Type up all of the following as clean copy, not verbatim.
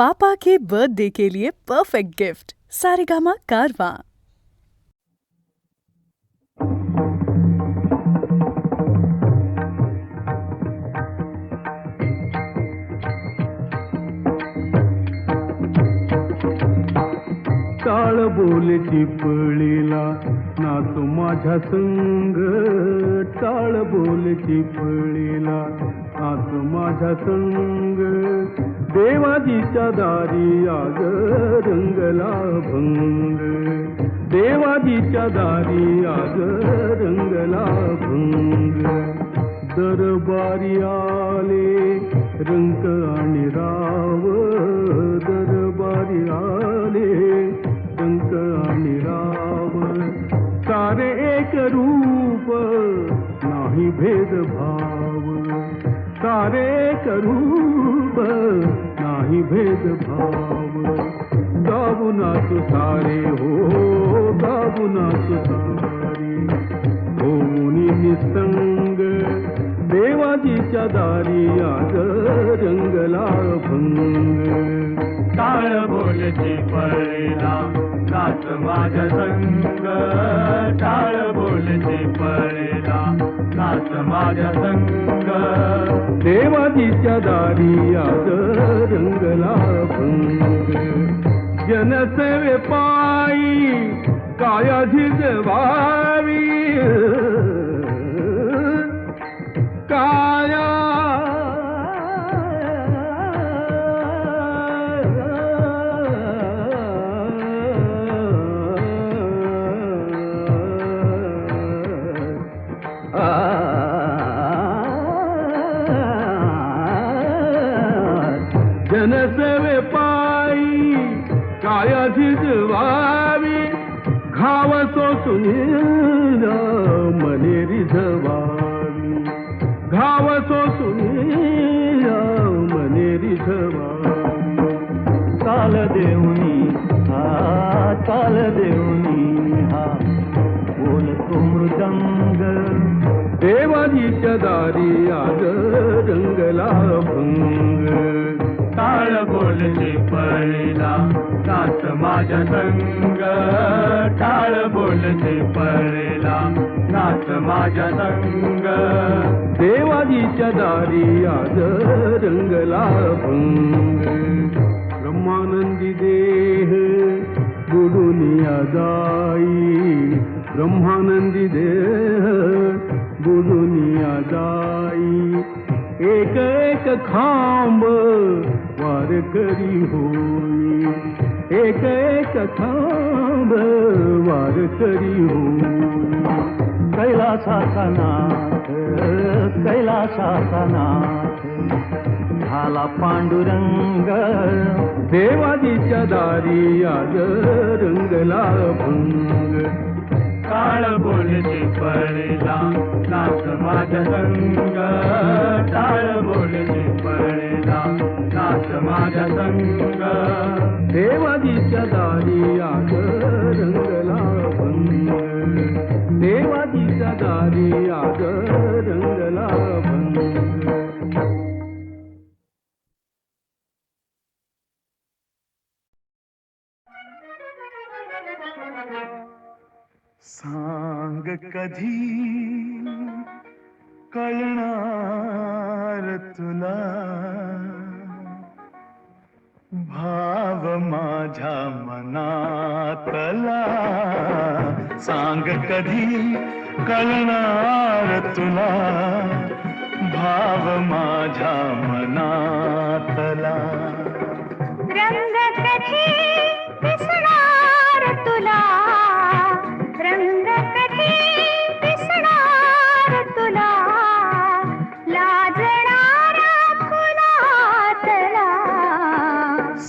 पापा के birthday के लिए perfect gift Saregama कारवां। टाळ बोले चिपळीला नाच माझ्या संग, टाळ बोले चिपळीला नाच माझ्या संग, देवाजीच्या दारी आज रंगला भंग, देवाजीच्या दारी आज रंगला भंग, दरबारी आले रंग आणि राव, दरबारी आले रंग आणि राव, सारे एक रूप नाही भेदभाव, सारे एक रूप नाही भेदभाव, गाऊ नाच सारे हो, गाऊ नाच सारे होऊन निसंग, देवाजीच्या दारी आज रंगला भंग, टाळ बोले चिपळीला नाच माझ्या संग, टाळ बोले चिपळीला नाच माझ्या संग, देवाजीच्या दारी आज रंगला भंग, जनसेवे पायी काया झिजवावी, काया जनसेवे पायी काया झिजवावी, घाव सोसून मने रिझवावी, घाव सोसून मने रिझवावी, काल देऊनी हा, काल देऊनी हा बोलतो मृदंग, देवाजीच्या दारी आज रंगला भंग, टाळ बोले चिपळीला नाच माझ्या संग, टाळ बोले चिपळीला नाच माझ्या संग, देवाजीच्या दारी आज रंगला भंग, ब्रह्मानंदी देह बुडुनिया जाई, ब्रह्मानंदी देह बुडुनिया जाई, एक एक खांब वार करी होई, एक एक खांब वार करी होई, कैलासाचा नाथ, कैलासाचा नाथ झाला पांडुरंग, देवाजीच्या दारी आज रंगला भंग, टाळ बोले चिपळीला नाच माझ्या संग, टाळ बोले चिपळीला नाच माझ्या संग, देवाजीच्या दारी आज रंगला भंग, देवाजीच्या दारी आज रंगला भंग. सांग कधी कळणार तुला, भाव माझ्या मनातला, सांग कधी कळणार तुला, भाव माझ्या मनातला, रंग कधी दिसणार तुला, रंग कधी दिसणार तुला, लाजणारा फुलातला,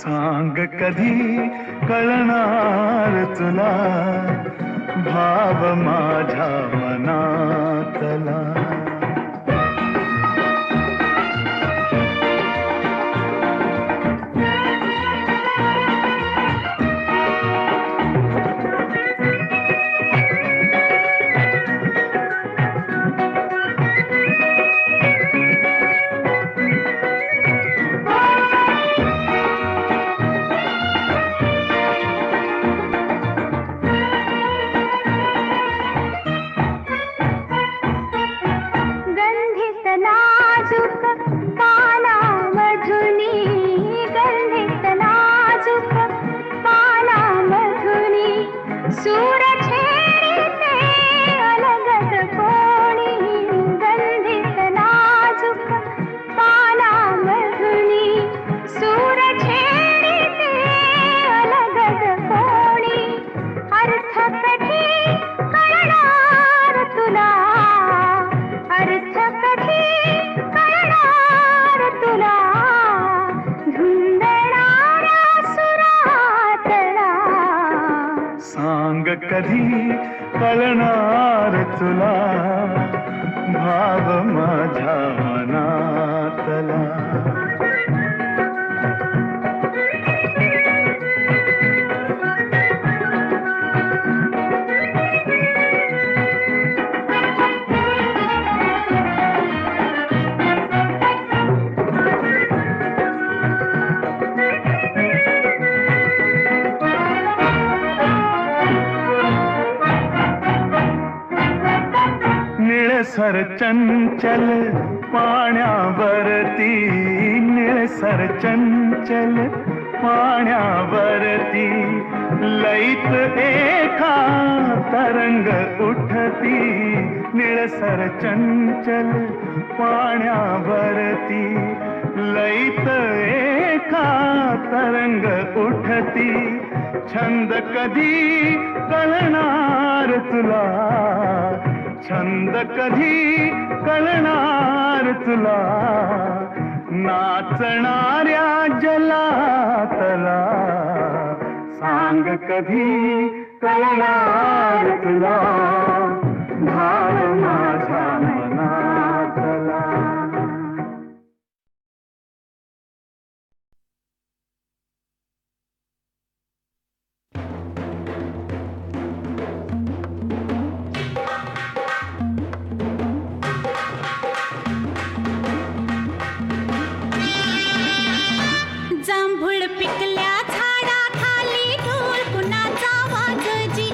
सांग कधी कळणार तुला, भाव माझ्या मनातला. सूर छेडीते अलगद कोणी गंधित नाजूक पानामधुनी सूर छेडीते अलगद कोणी अर्थ कधी कळणार तुला अर्थ कधी कळणार तुला धुंदणाऱ्या सुरातला सांग कधी कळणार तुला भाव माझ्या मनातला निळसर चंचल पाण्यावरती निळसर चंचल पाण्यावरती लईत एका तरंग उठती निळसर चंचल पाण्यावरती लईत एका तरंग उठती छंद कधी कळणार तुला छंद कधी कळणार तुला नाचणाऱ्या जलातला सांग कधी कळणार तुला भाव माझ्या मनातला जांभूळ पिकल्या झाडाखाली ढोल कुणाचा वाजजी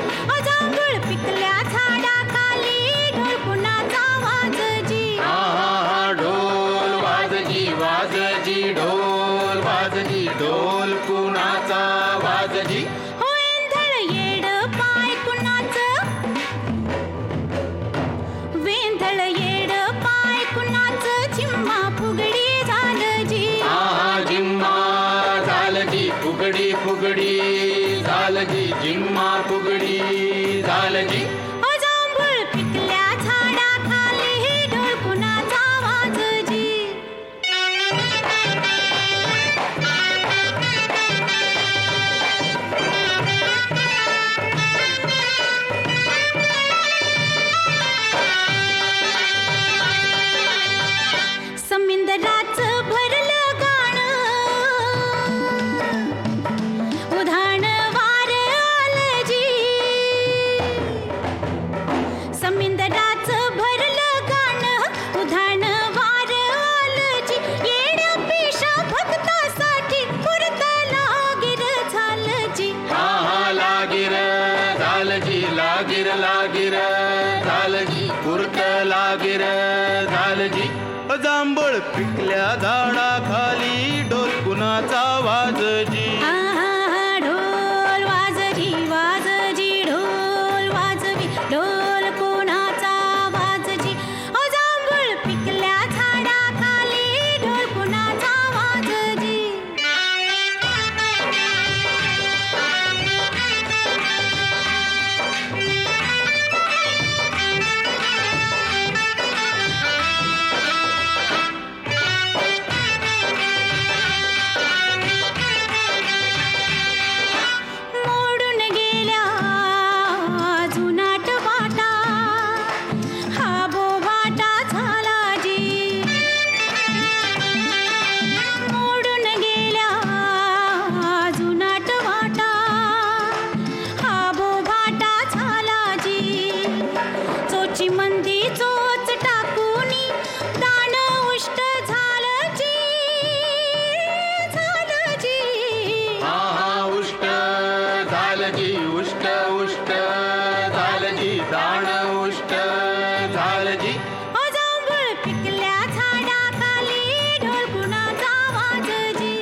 जांभूळ पिकल्या झाडाखाली ढोल कुणाचा वाजजी ढोल वाजजी वाजजी ढोल वाजजी ढोल कुणाचा वाजजी हो एंधळ येड पाय कुणाचं वेंधळ येड पाय कुणाचं चिम्मा फुगडी झालजी जिम्मा झालजी फुगडी फुगडी झालजी जिम्मा फुगडी झालजी जांभूळ पिकल्या झाडाखाली ढोल कुणाचा वाजजी समिंदराचं भरलं गाणं उधाण वार आलजी समिंदराचं भरलं गाणं उधाण वार आलजी येड पेशा भक्तासाठी पुरत लागिर झालजी लागिर झालजी लागिर लागिर झालजी पुरत लागिर झालजी जांभळ पिकल्या झाडाखाली ढोल कुणाचा वाजजी ढोल वाजजी वाजजी ढोल वाजवी ढोल कोणाचा वाजजी जांभूळ पिकल्या झाडाखाली ढोल कुणाचा वाजजी मोडून गेल्या जुनाट वाटा हा बोभाटा झालाजी मोडून गेल्या जुनाट वाटा हा बोभाटा झालाजी चोची मंदी चोच टाकूनी दान उष्ट झालजी उष्ट झालजी उष्ट उष्ट झालजी दाण उष्ट झालजी जांभूळ पिकल्या झाडाखाली ढोल कुणाचा वाजजी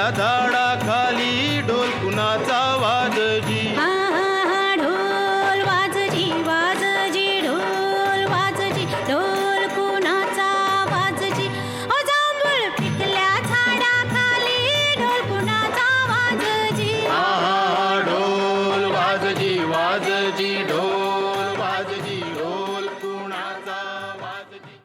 पिकल्या झाडाखाली ढोल कुणाचा वाजजी हा हा हा ढोल वाजजी वाजजी ढोल वाजजी ढोल कुणाचा वाजजी ओ जांभूळ पिकल्या झाडाखाली ढोल कुणाचा वाजजी आहा ढोल वाजजी वाजजी ढोल वाजजी ढोल कुणाचा वाजजी.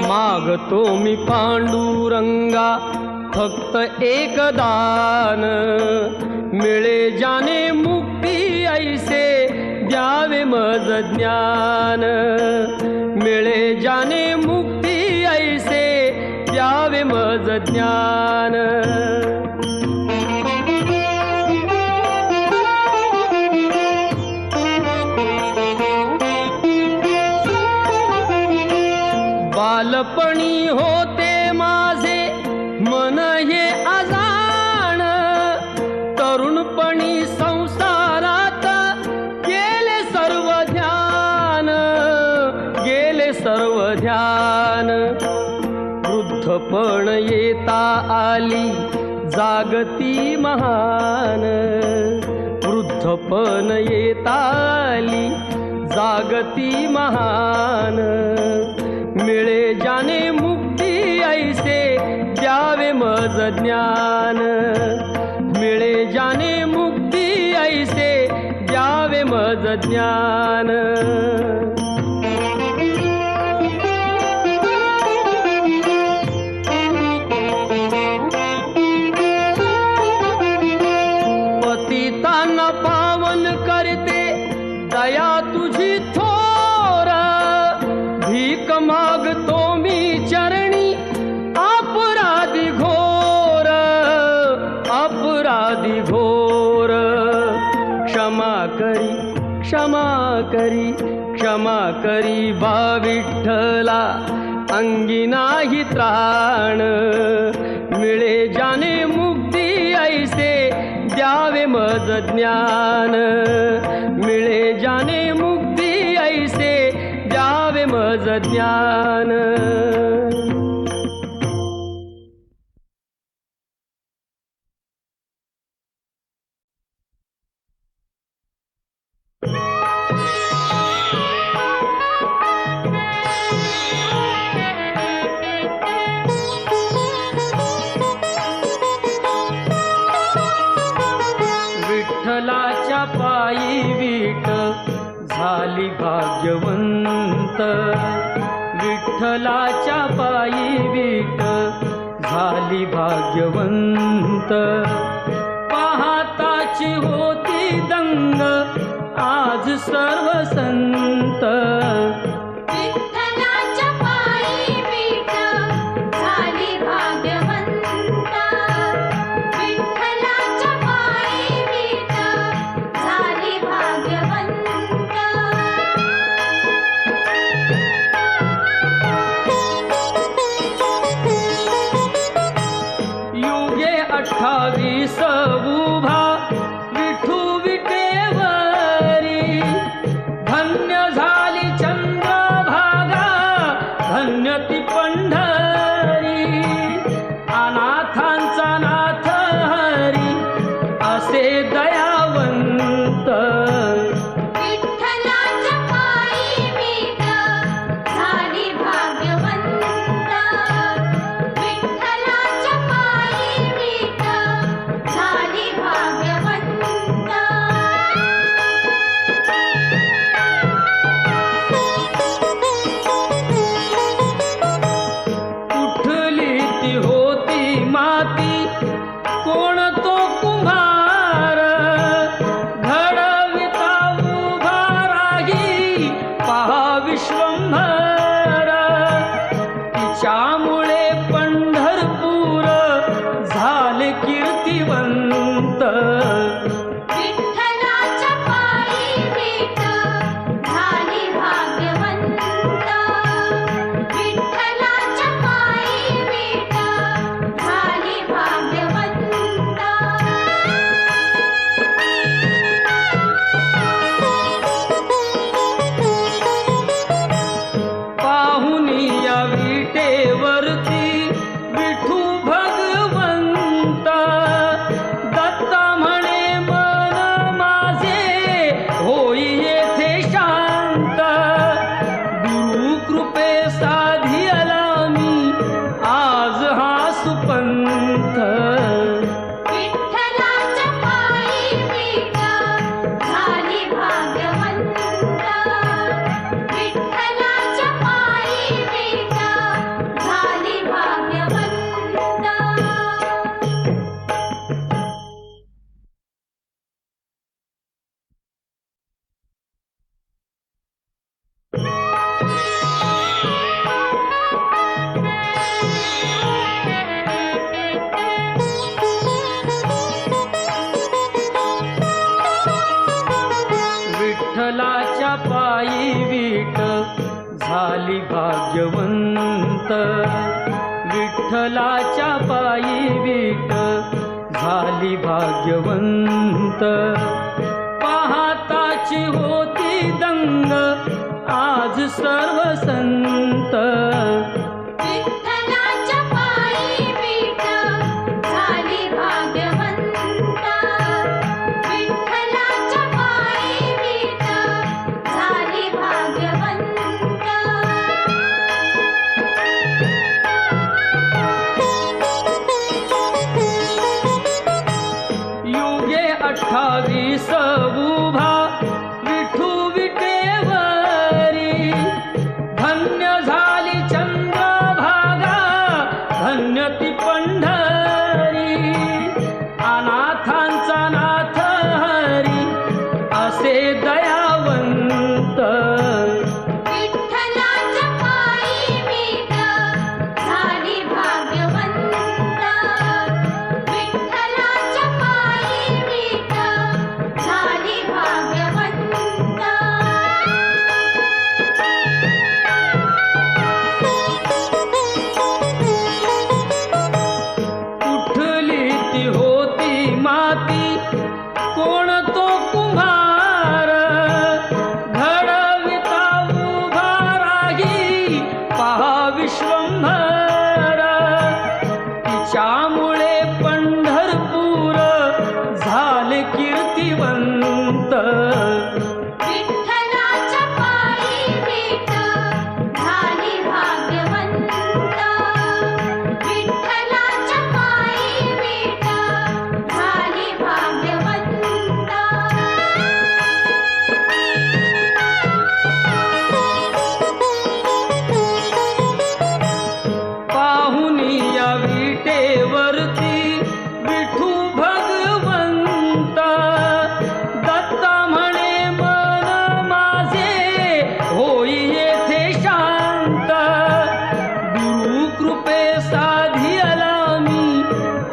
मागतो मी पांडुरंगा फक्त एक दान, मिळे जाने मुक्ती ऐसे द्यावे मज ज्ञान, मिळे जाने मुक्ती ऐसे द्यावे मज ज्ञान. बालपणी होते माझे मन हे अजाण, तरुणपणी संसारात गेले सर्व ध्यान, गेले सर्व ध्यान. वृद्धपण येता आली जागती महान, वृद्धपण येता आली जागती महान. मिळे जाने मुक्ती ऐसे द्यावे मज ज्ञान, मिळे जाने मुक्ती ऐसे द्यावे मज ज्ञान. पतितांना पावन करते दया तुझी थोर, भीक मागतो मी चरणी अपराधी घोर, अपराधी घोर. क्षमा करी क्षमा करी क्षमा करी बा विठ्ठला, अंगी नाही त्राण. मिळे जाने मुक्ती ऐसे द्यावे मज ज्ञान, मिळे जाने मुक्ती ऐसे द्यावे मज ज्ञान. विठ्ठलाच्या पायी वीट झाली भाग्यवंत, विठ्ठलाच्या पायी वीट झाली भाग्यवंत. पाहताची होती दंग आज सर्व संत, विठ्ठलाच्या पायी वीट झाली भाग्यवंत, विठ्ठलाच्या पायी वीट झाली भाग्यवंत. युगे 28 उभा विठू विटेवरी, धन्य झाली चंद्रभागा धन्य ती पंढरी. अनाथांचा नाथ हरी असे दयावंत, विठ्ठलाच्या पायी वीट झाली भाग्यवंत, विठ्ठलाच्या पायी वीट झाली भाग्यवंत. विठ्ठलाच्या पायी विट झाली भाग्यवंत. पाहताची होती दंग आज सर्व संत. विठ्ठलाच्या पायी विट झाली भाग्यवंत. विठ्ठलाच्या पायी विट झाली भाग्यवंत. युगे 28 उभा विठू विटेवरी. धन्य झाली चंद्रभागा धन्य ती पंढरी. अनाथांचा नाथ हरी असे दयावंत. विठ्ठलाच्या पायी विट झाली भाग्यवंत. विठ्ठलाच्या पायी विट झाली भाग्यवंत. उठली ती होती माती कोण तो कुंभार. घडविता उभा राही पहा विश्वंभर. तिच्यामुळे पंढरपूर झाले कीर्तिवंत. विठ्ठलाच्या पायी विट झाली भाग्यवंत. विठ्ठलाच्या पायी विट झाली भाग्यवंत. पाहुनी या विटेवरती विठू भगवंत. दत्ता म्हणे मन माझे होई येथे शांत. गुरु कृपे साधियला मी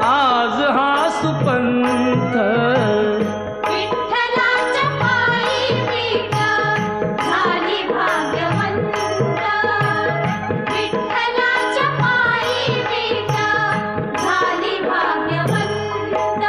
आज हा सुपंथ. विठ्ठलाच्या पायी विट झाली भाग्यवंत. विठ्ठलाच्या पायी विट झाली भाग्यवंत.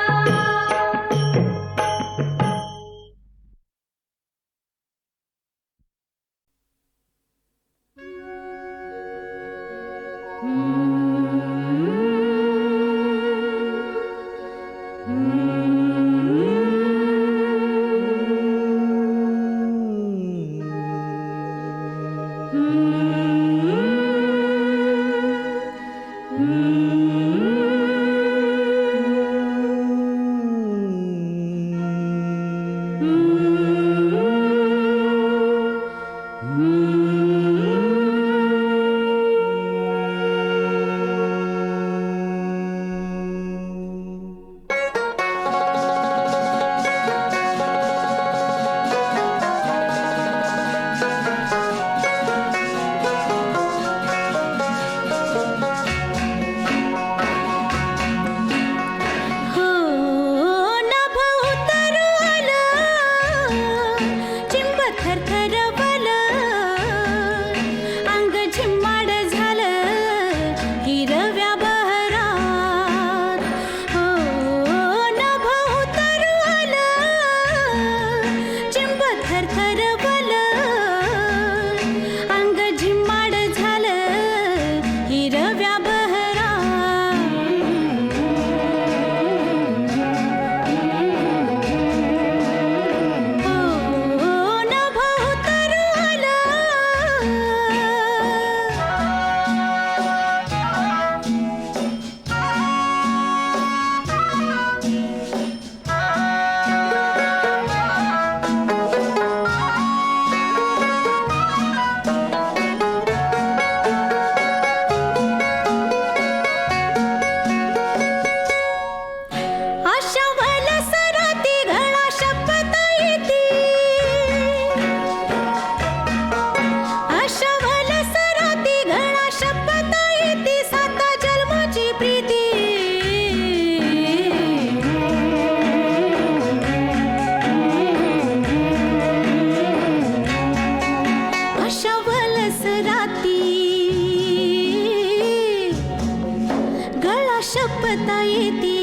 जपता येती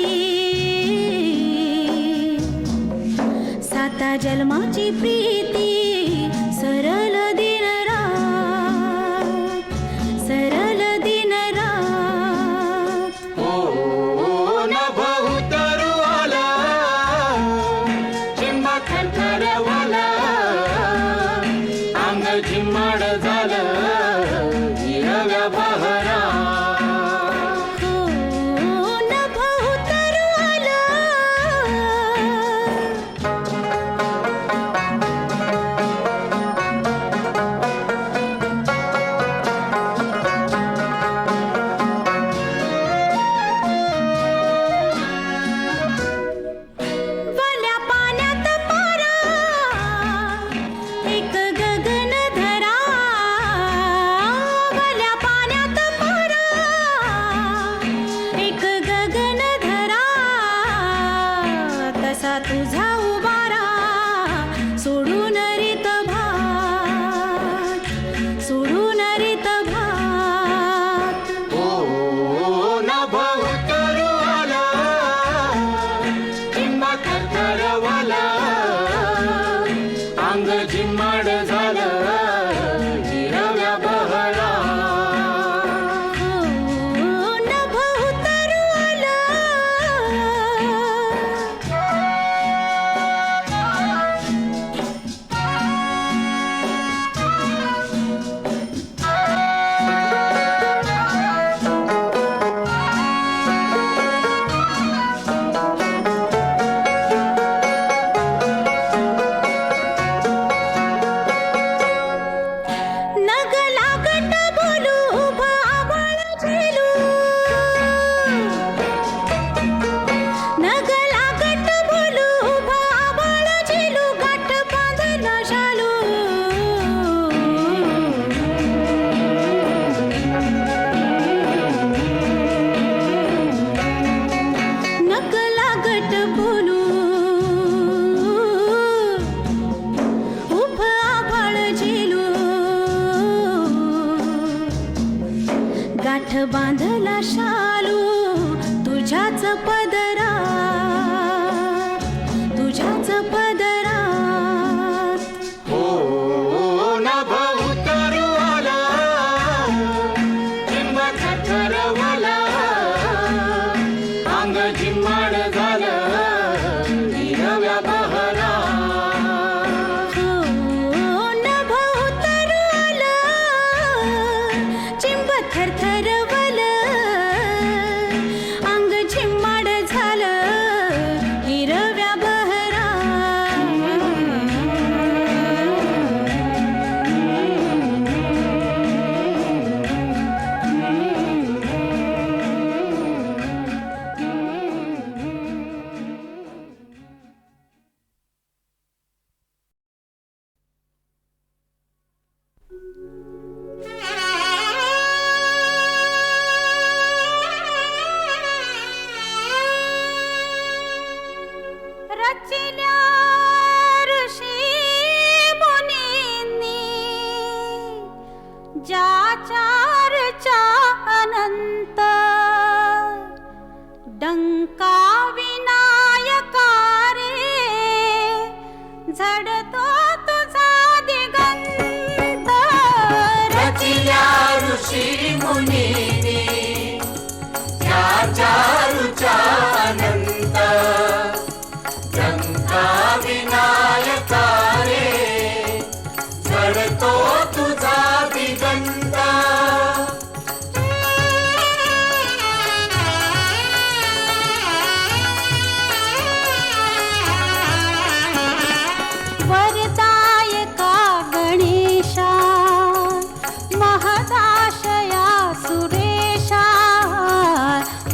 साता जन्माची प्रीती सरल दिन रात सरल दिन रात नभ उतरवाला चिंबा थरथरवाला अंग झिम्माड झालं हिरव्या बहरा नभ उतरवाला वाल्या पाण्यात पारा एक गगन धरा वाल्या पाण्यात पारा एक गगन धरा तसा तुझा उभारा सोडून रीत भात सोडून रीत भात नभ उतरवाला चिंबा थरथरवाला अंग झिम्माड झालं हिरव्या बहरा नभ उतरवाला नग लागट बोलू उभा आभाळ झेलू नग लागट बोलू उभा आभाळ झेलू गाठ बांधला शालू नग लागट बोलू उभं आभाळ झेलू गाठ बांधला शालू तुझ्याच पदरा तुझ्याच पदरा नभ उतरवाला चिंबा थरथरवाला अंग झिम्माड झालं हिरव्या बहरा नभ उतरवाला चिंब थरथरवल अंग झिम्माड झालं हिरव्या बहरा रचिल्या ऋषी मुनींनी ज्याच्या चर्चा अनंत डंका विनायका रे झडतो तुझा दिगंत रचिल्या ऋषी मुनीनी त्याच्या रुचा अनंत रंका विनायका रे झडतो तुझा दिगंत वरदायका गणेशा महदाशया सुरेशा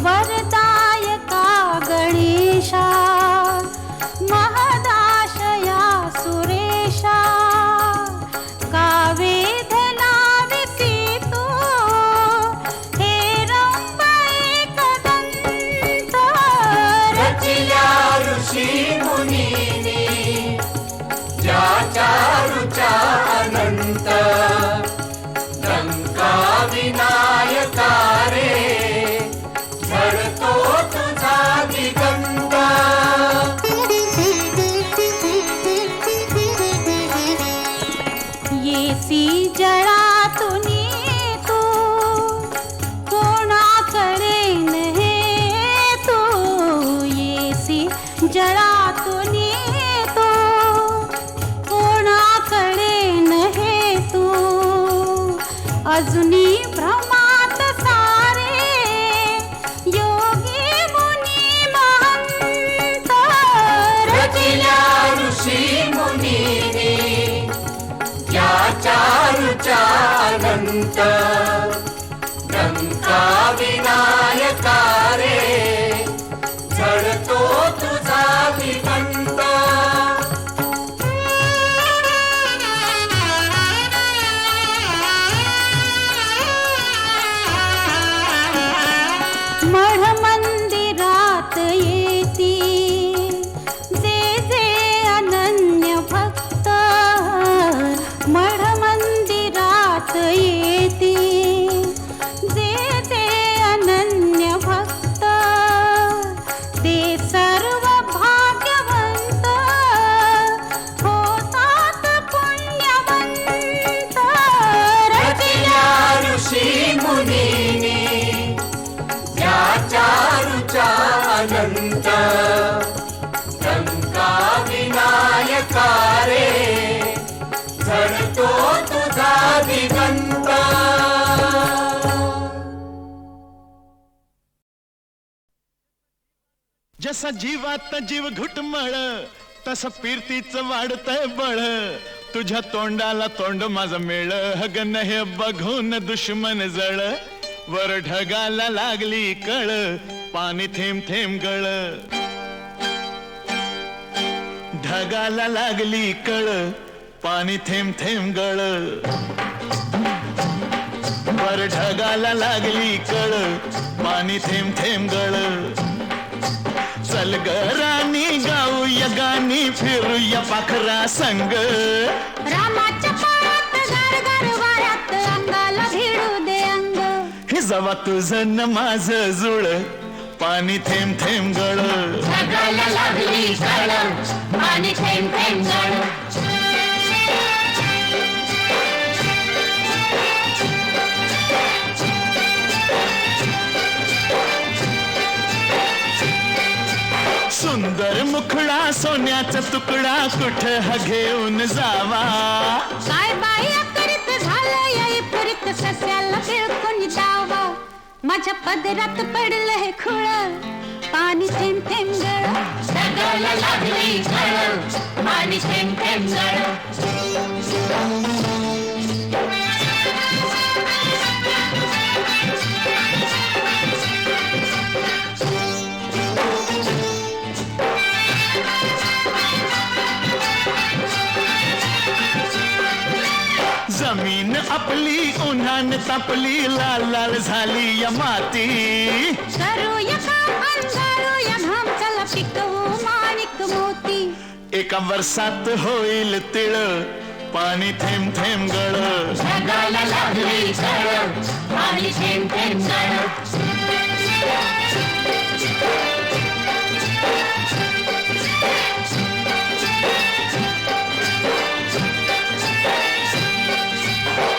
वरदायका अनंत लंका विनायका रे जळतो तुझा दिगंत मढ मंदिरात येती जे जे अनन्य भक्त मढ मंदिरात येती जे जे अनन्य भक्त ते सर्व भाग्यवंत होतात पुण्यवंत रचिल्या ऋषी मुनीनी चारुचा अनंत लंका विनायका रे जळतो तुझा दिगंत जसा जीवात जीव घुटमळ तसं फिरतीच वाढतंय बळ तुझ्या तोंडाला तोंड माझं मेळ हगन हे बघून दुश्मन जळ वर ढगाला लागली कळ पाणी थेंब थेंब गळ ढगाला लागली कळ पाणी थेंब थेंब गळ वर ढगाला लागली कळ पाणी थेंब थेंब गळ चल ग राणी गाऊया गाणी फिरूया पाखरा संग रामाच्या पायात गार वाऱ्यात अंगाला भिडू दे अंग हे जवा तुझं न माझं जुळ पाणी थेंब थेंब गळ ढगाला लागली कळ पाणी थेंब थेंब गळ सुंदर मुखडा सोन्याचा तुकडा कुठ हा घेऊन जावा काय बाई करीत झालं या परित सस्याला बिळकून जावा माझ्या पदरात पडलं हे खुळ पाणी थेंब थेंब गळ ढगाला लागली कळ पाणी थेंब थेंब गळ जमीन आपली उन्हान तापली लाल लाल झाली या माती करूया काम अंधारूया घाम चला पिकवू माणिक मोती एका वर्षात होईल तिळ पाणी थेंब थेंब गळ ढगाला लागली कळ पाणी थेंब थेंब गळ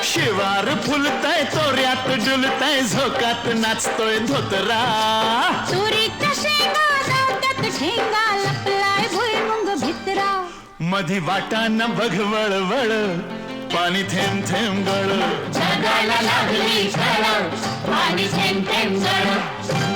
शिवार फुलतय तोऱ्यात डुलतय झोकात नाचतोय धोतरा तुरीच्या शेंगा जात्यात ठेंगा लपलाय भुईमुंग भितरा मधी वाटाना बघ वळवळ पाणी थेंब थेंब गळ ढगाला लागली कळ पाणी थेंब थेंब गळ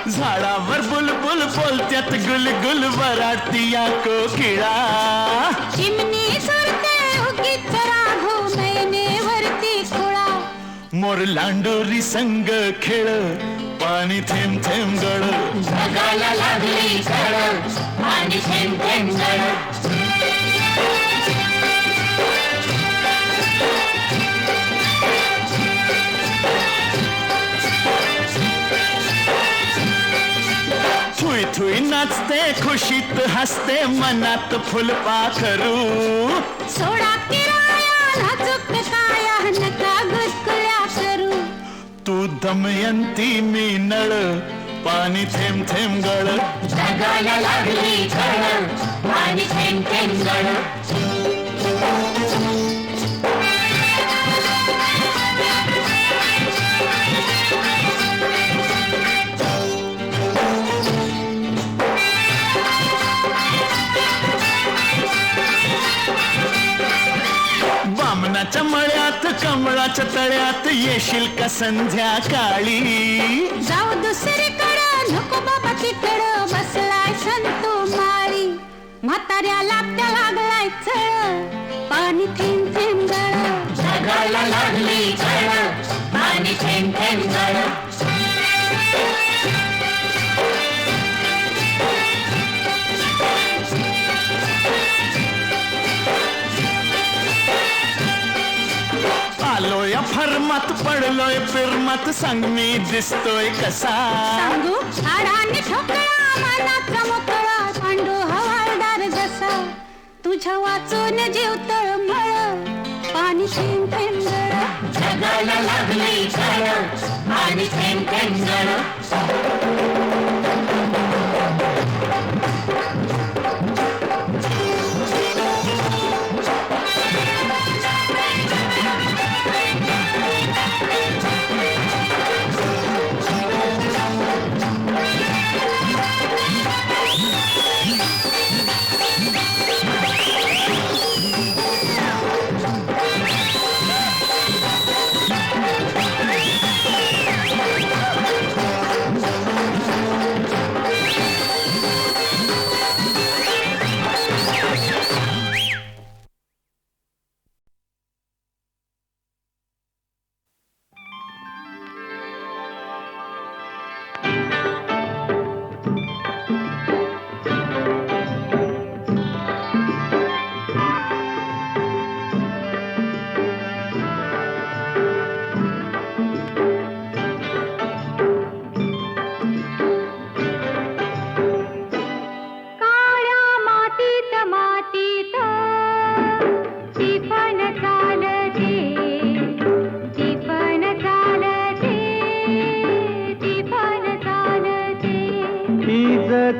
झाडावर बुलबुल बोलत्यात गुलगुल वराडती या कोकिळा चिमणी सुरते उगीच राघू मैनेवरती खुळा मोर लांडोरी संग खेळ पाणी थेंब थेंब गळ ढगाला लागली कळ पाणी थेंब थेंब गळ थुई थुई नाचते खुशीत हसते मनात फुलपाखरू सोडा किराया नाजूक काया नका गुदकुल्या करू तू दमयंती मी नळ पाणी थेंब थेंब गळ ढगाला लागली कळ पाणी थेंब थेंब गळ बामनाच्या मळे कमळाच्या तळ्यात येशील का संध्याकाळी? जाऊ दुसरीकडं नको बाबा तिकडं बसलाय संतो माळी. म्हाताऱ्याला त्या लागलाय चळ पाणी थेंब थेंब गळ. जगाला लागली झळ पाणी थेंब थेंब गळ. आलोय फर्मात पडलोय फिरमात सांग मी दिसतोय कसा? सांगू हाडाने ठोकळा मनाचा मोकळा पांडू हवालदार जसा. तुझ्या वाचून जीव तळमळ पाणी थेंब थेंब गळ. जगाला लागली झळ पाणी थेंब थेंब गळ.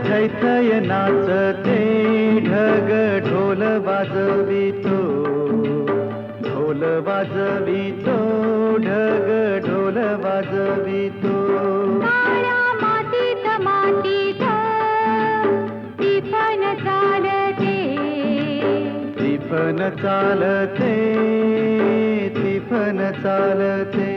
थैथय नाचते ढग ढोल वाजवितो, ढोल वाजवितो ढग ढोल वाजवितो. काळ्या मातीत मातीत टिपण चालते, टिपण चालते टिपण चालते.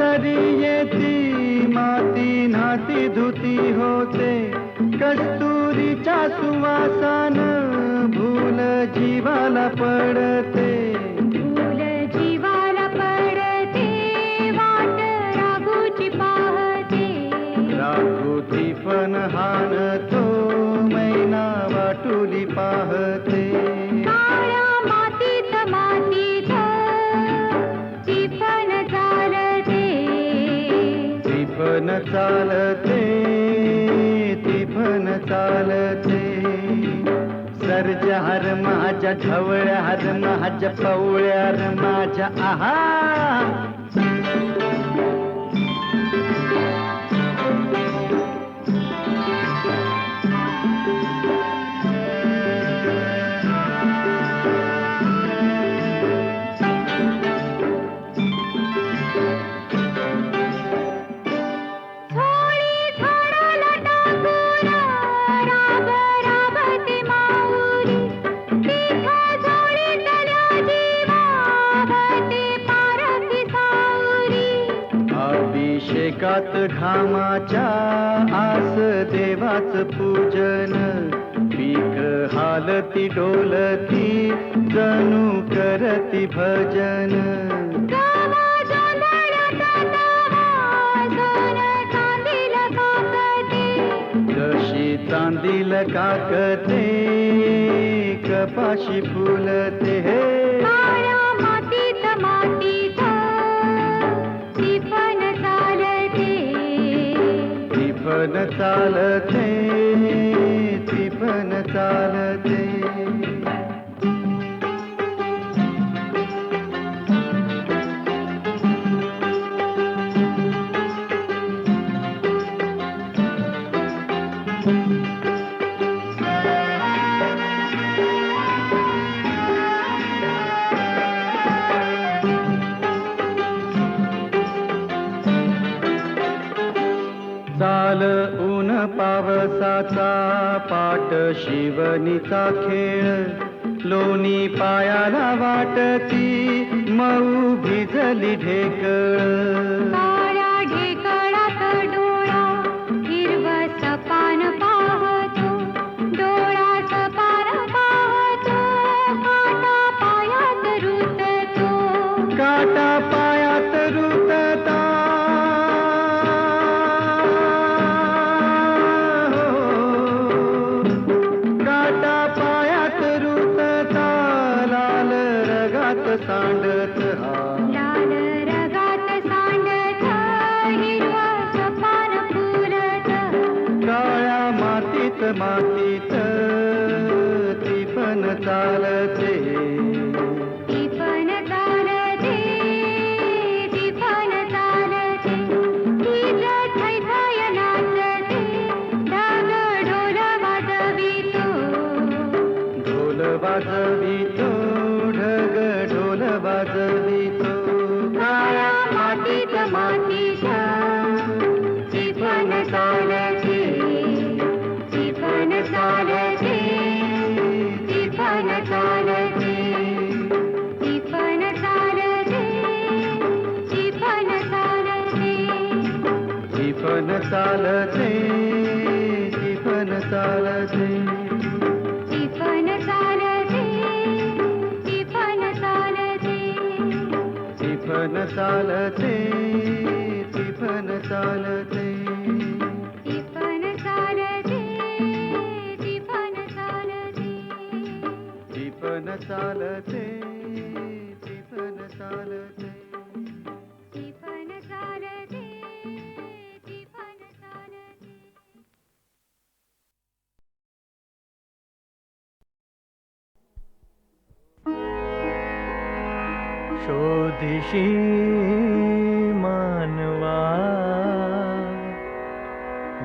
सरी येती माती नाती धुती होते, कस्तुरीच्या सुवासान भूल जीवाला पडते, भूल जीवाला पडते. वाट राघूची पाहते, राघूची पण हानतो मैना वाटुली पाहते. काळ्या मातीत मातीत टिपण चालते, टिपण चालते टिपण चालते. सर्जा हर माझ्या ढवळ्या हर माझ्या पवळ्या हर माझ्या आहा. अभिषेकात घामाच्या आस देवाच पूजन, पीक हालती डोलती जणू करती भजन. जशी चांदील काकते कपाशी फुलते. हे मातीत मातीत टिपण चालते, टिपण चालते टिपण चालते. चाल ऊन पावसाचा पाट शिवणीचा खेळ लोणी पायाला वाटती मऊ भिजली ढेकळ काळ्या ढेकळात डोळा हिरवस पान पाहतो डोळा सपान पाहतो काटा पायात रुततो काटा पायात रुतता काटा पायात रुतता लाल रगात सांडत हा लाल रगात सांडत हिरवस पान फुलत काळ्या मातीत मातीत ती पण चालते ती पण चालते ती पण चालते तीच थैथाय नाचते ढग ढोल वाजवितो ढोल वाजवितो ढग ढोल वाजवितो काळ्या मातीत मातीत ती पण चालते ती पण चालते ती पण चालते ती पण चालते ती पण चालते ती पण चालते ती पण चालते ती पण चालते ती पण चालते ती पण चालते ती पण चालते ती पण चालते ती पण चालते ती पण चालते ती पण चालते ती पण चालते ती पण चालते शोधिशी मानवा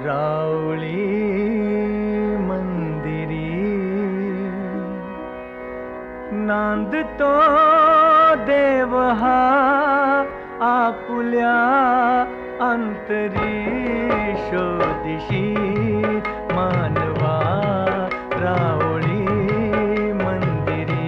रावळी मंदिरी नांदतो देव हा आपुल्या अंतरी शोधिशी मानवा रावळी मंदिरी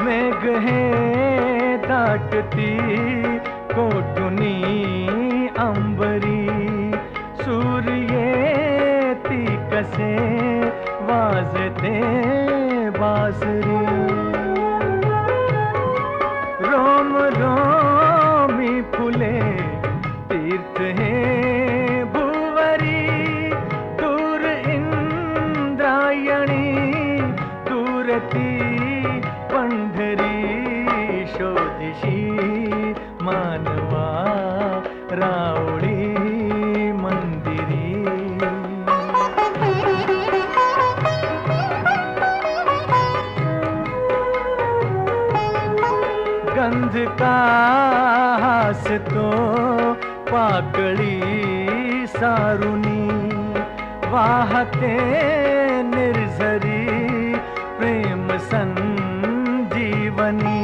मेघ हे दाटती कोठुनी अंबरी सूर्येती कसे वाजते बासरी रोम रोमी फुले तीर्थ हे भुवरी दूर इंद्रायणी दूरती पंढरी शोधिशी मानवा रावळी मंदिरी गंध का हसतो पाकळी सारुनी वाहते निर्झरी प्रेम संजीवनी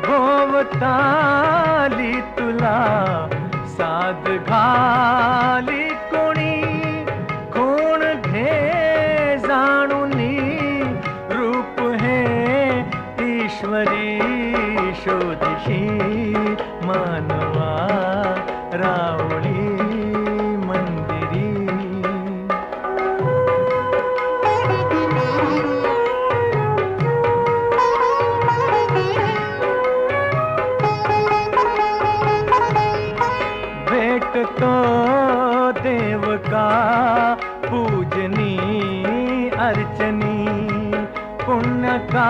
भोवताली तुला साध घाली कोणी कोण घे जाणुनी रूप हे ईश्वरी शोधिशी मानवा रावळी मंदिरी भेटतो देव का पूजनी अर्चनी पुण्य का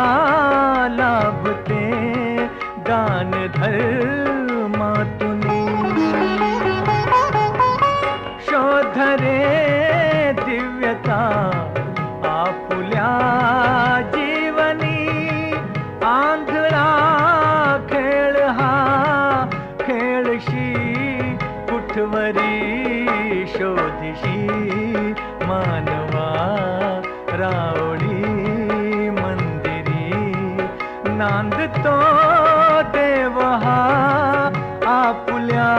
लाभते गान धर्मातुनी शोधरे दिव्यता आपुल्या विठवरी शोधिशी मानवा रावळी मंदिरी नांदतो देव हा आपुल्या